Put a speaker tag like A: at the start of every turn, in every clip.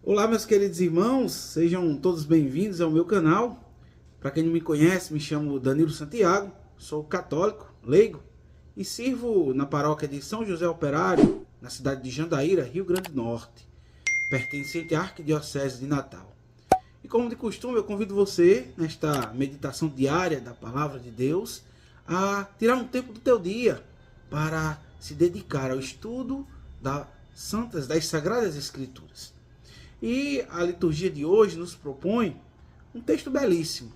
A: Olá, meus queridos irmãos, sejam todos bem-vindos ao meu canal. Para quem não me conhece, me chamo Danilo Santiago, sou católico, leigo e sirvo na paróquia de São José Operário, na cidade de Jandaíra, Rio Grande do Norte, pertencente à Arquidiocese de Natal. E como de costume, eu convido você, nesta meditação diária da Palavra de Deus, a tirar um tempo do teu dia para se dedicar ao estudo das Sagradas Escrituras. E a liturgia de hoje nos propõe um texto belíssimo.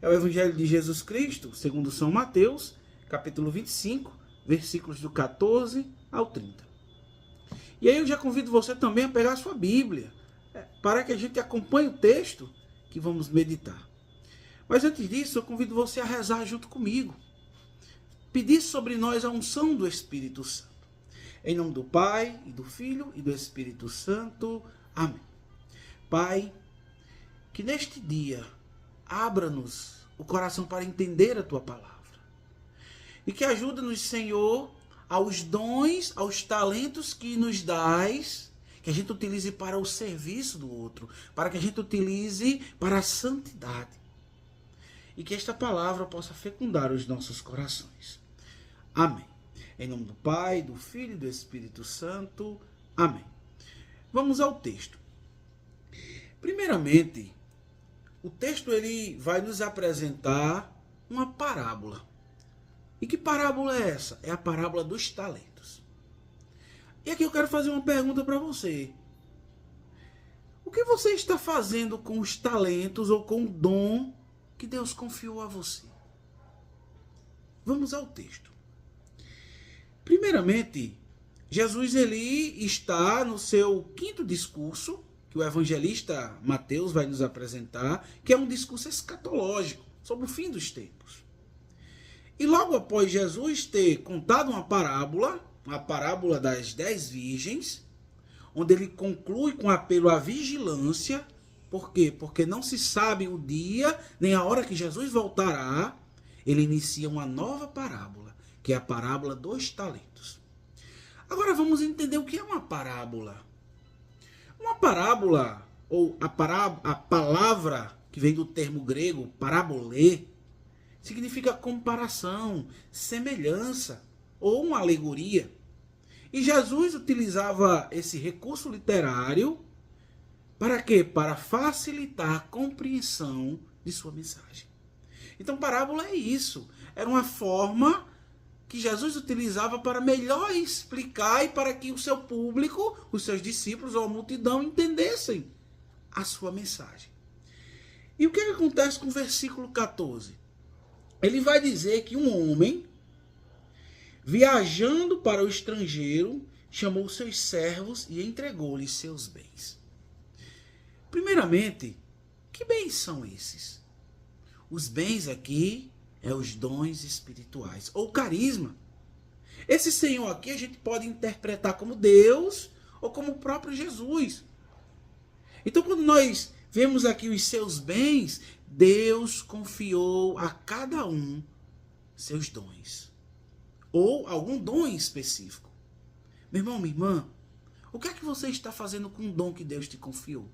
A: É o Evangelho de Jesus Cristo, segundo São Mateus, capítulo 25, versículos do 14 ao 30. E aí eu já convido você também a pegar a sua Bíblia, para que a gente acompanhe o texto que vamos meditar. Mas antes disso, eu convido você a rezar junto comigo. Pedir sobre nós a unção do Espírito Santo. Em nome do Pai, e do Filho, e do Espírito Santo. Amém. Pai, que neste dia abra-nos o coração para entender a Tua Palavra. E que ajuda-nos, Senhor, aos dons, aos talentos que nos dás, que a gente utilize para o serviço do outro, para que a gente utilize para a santidade. E que esta palavra possa fecundar os nossos corações. Amém. Em nome do Pai, do Filho e do Espírito Santo. Amém. Vamos ao texto. Primeiramente, o texto ele vai nos apresentar uma parábola. E que parábola é essa? É a parábola dos talentos. E aqui eu quero fazer uma pergunta para você. O que você está fazendo com os talentos ou com o dom que Deus confiou a você? Vamos ao texto. Primeiramente, Jesus ele está no seu quinto discurso, que o evangelista Mateus vai nos apresentar, que é um discurso escatológico, sobre o fim dos tempos. E logo após Jesus ter contado uma parábola das 10 virgens, onde ele conclui com apelo à vigilância. Por quê? Porque não se sabe o dia nem a hora que Jesus voltará. Ele inicia uma nova parábola, que é a parábola dos talentos. Agora vamos entender o que é uma parábola. Uma parábola, ou a palavra que vem do termo grego, parabolê, significa comparação, semelhança ou uma alegoria. E Jesus utilizava esse recurso literário para quê? Para facilitar a compreensão de sua mensagem. Então, parábola é isso. Era uma forma que Jesus utilizava para melhor explicar e para que o seu público, os seus discípulos ou a multidão entendessem a sua mensagem. E o que acontece com o versículo 14? Ele vai dizer que um homem, viajando para o estrangeiro, chamou seus servos e entregou-lhes seus bens. Primeiramente, que bens são esses? Os bens aqui é os dons espirituais, ou carisma. Esse Senhor aqui a gente pode interpretar como Deus ou como o próprio Jesus. Então, quando nós vemos aqui os seus bens, Deus confiou a cada um seus dons. Ou algum dom específico. Meu irmão, minha irmã, o que é que você está fazendo com o dom que Deus te confiou?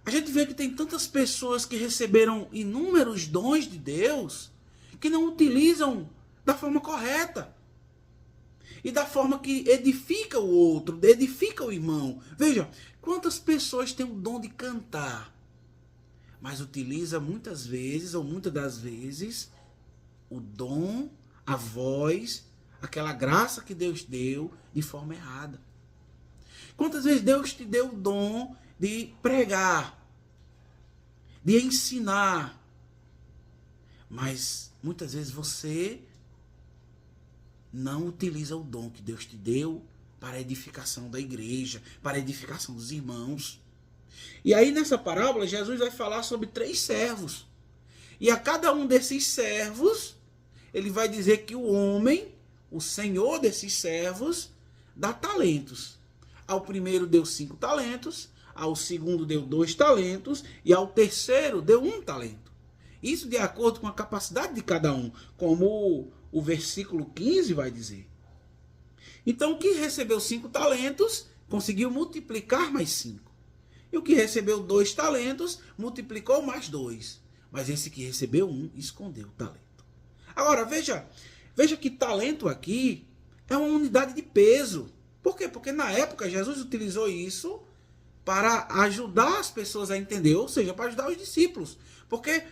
A: A gente vê que tem tantas pessoas que receberam inúmeros dons de Deus que não utilizam da forma correta. E da forma que edifica o outro, edifica o irmão. Veja, quantas pessoas têm o dom de cantar, mas utiliza muitas vezes, ou muitas das vezes, o dom, a voz, aquela graça que Deus deu de forma errada. Quantas vezes Deus te deu o dom de pregar, de ensinar, mas muitas vezes você não utiliza o dom que Deus te deu para a edificação da igreja, para a edificação dos irmãos. E aí nessa parábola Jesus vai falar sobre 3 servos. E a cada um desses servos, ele vai dizer que o homem, o senhor desses servos, dá talentos. Ao primeiro deu 5 talentos, ao segundo deu 2 talentos e ao terceiro deu 1 talento. Isso de acordo com a capacidade de cada um, como o versículo 15 vai dizer. Então, quem recebeu 5 talentos conseguiu multiplicar mais 5. E o que recebeu 2 talentos, multiplicou mais 2. Mas esse que recebeu 1, escondeu o talento. Agora, veja que talento aqui é uma unidade de peso. Por quê? Porque na época Jesus utilizou isso para ajudar as pessoas a entender, ou seja, para ajudar os discípulos. Porque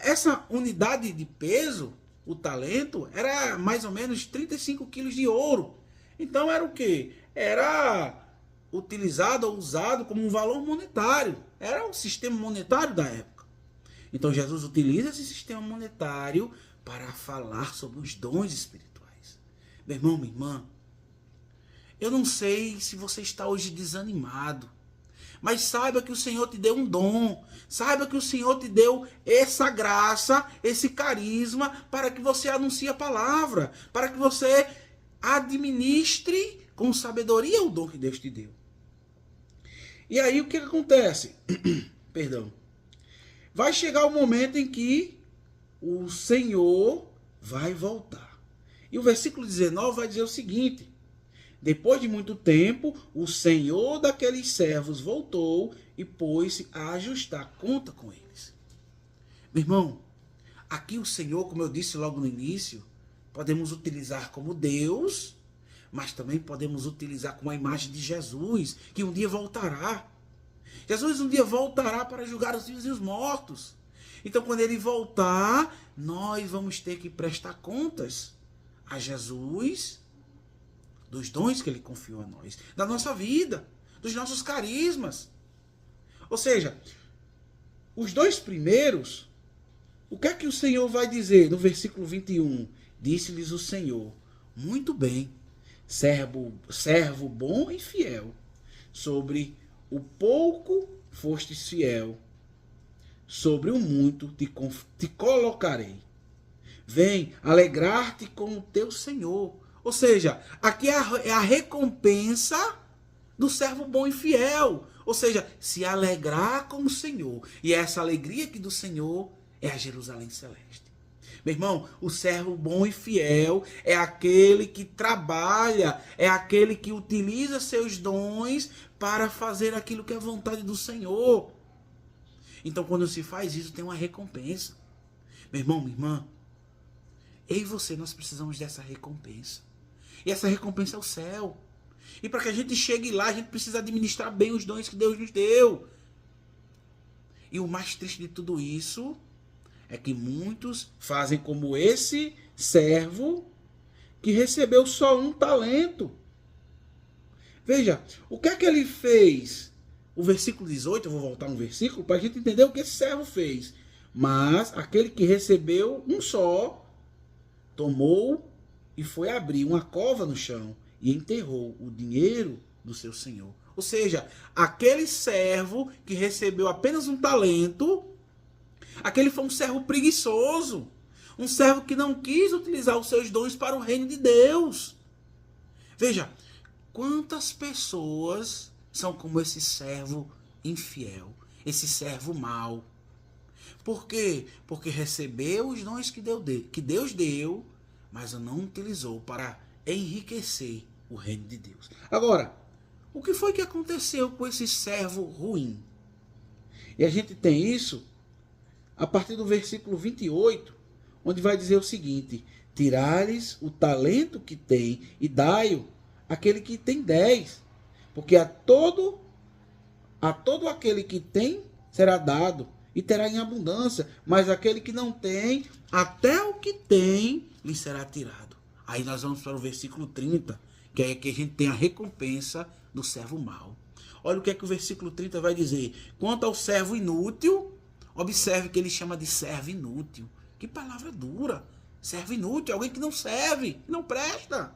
A: essa unidade de peso, o talento, era mais ou menos 35 quilos de ouro. Então era o quê? Era utilizado ou usado como um valor monetário. Era o sistema monetário da época. Então Jesus utiliza esse sistema monetário para falar sobre os dons espirituais. Meu irmão, minha irmã, eu não sei se você está hoje desanimado, mas saiba que o Senhor te deu um dom. Saiba que o Senhor te deu essa graça, esse carisma, para que você anuncie a palavra, para que você administre com sabedoria o dom que Deus te deu. E aí o que acontece? Perdão. Vai chegar o momento em que o Senhor vai voltar. E o versículo 19 vai dizer o seguinte: depois de muito tempo, o Senhor daqueles servos voltou e pôs-se a ajustar conta com eles. Meu irmão, aqui o Senhor, como eu disse logo no início, podemos utilizar como Deus, mas também podemos utilizar como a imagem de Jesus, que um dia voltará. Jesus um dia voltará para julgar os vivos e os mortos. Então, quando ele voltar, nós vamos ter que prestar contas a Jesus dos dons que ele confiou a nós, da nossa vida, dos nossos carismas. Ou seja, os 2 primeiros, o que é que o Senhor vai dizer no versículo 21? Disse-lhes o Senhor: muito bem, servo bom e fiel, sobre o pouco fostes fiel, sobre o muito te colocarei. Vem alegrar-te com o teu Senhor. Ou seja, aqui é a recompensa do servo bom e fiel. Ou seja, se alegrar com o Senhor. E essa alegria aqui do Senhor é a Jerusalém Celeste. Meu irmão, o servo bom e fiel é aquele que trabalha, é aquele que utiliza seus dons para fazer aquilo que é a vontade do Senhor. Então, quando se faz isso, tem uma recompensa. Meu irmão, minha irmã, eu e você, nós precisamos dessa recompensa. E essa recompensa é o céu. E para que a gente chegue lá, a gente precisa administrar bem os dons que Deus nos deu. E o mais triste de tudo isso é que muitos fazem como esse servo que recebeu só um talento. Veja, o que é que ele fez? O versículo 18, eu vou voltar um versículo para a gente entender o que esse servo fez. Mas aquele que recebeu um só, tomou e foi abrir uma cova no chão e enterrou o dinheiro do seu senhor. Ou seja, aquele servo que recebeu apenas um talento, aquele foi um servo preguiçoso, um servo que não quis utilizar os seus dons para o reino de Deus. Veja, quantas pessoas são como esse servo infiel, esse servo mau. Por quê? Porque recebeu os dons que Deus deu, mas não utilizou para enriquecer o reino de Deus. Agora, o que foi que aconteceu com esse servo ruim? E a gente tem isso a partir do versículo 28, onde vai dizer o seguinte: tirai-lhes o talento que tem e dai-o àquele que tem 10, porque a todo aquele que tem será dado e terá em abundância, mas aquele que não tem, até o que tem lhe será tirado. Aí nós vamos para o versículo 30, que é que a gente tem a recompensa do servo mau. Olha o que é que o versículo 30 vai dizer. Quanto ao servo inútil, observe que ele chama de servo inútil. Que palavra dura. Servo inútil, alguém que não serve, não presta.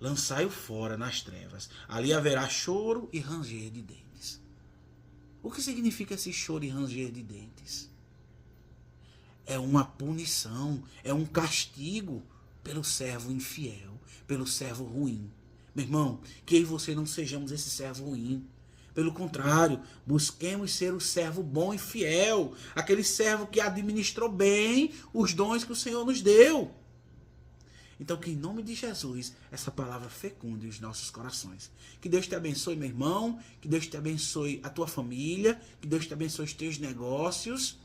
A: Lançai-o fora nas trevas. Ali haverá choro e ranger de dentes. O que significa esse choro e ranger de dentes? É uma punição, é um castigo pelo servo infiel, pelo servo ruim. Meu irmão, que eu e você não sejamos esse servo ruim. Pelo contrário, busquemos ser o servo bom e fiel, aquele servo que administrou bem os dons que o Senhor nos deu. Então que em nome de Jesus essa palavra fecunde os nossos corações. Que Deus te abençoe, meu irmão, que Deus te abençoe a tua família, que Deus te abençoe os teus negócios.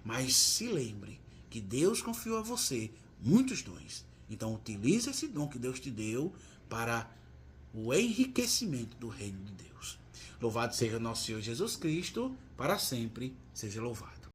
A: Mas se lembre que Deus confiou a você muitos dons. Então utilize esse dom que Deus te deu para o enriquecimento do reino de Deus. Louvado seja nosso Senhor Jesus Cristo, para sempre seja louvado.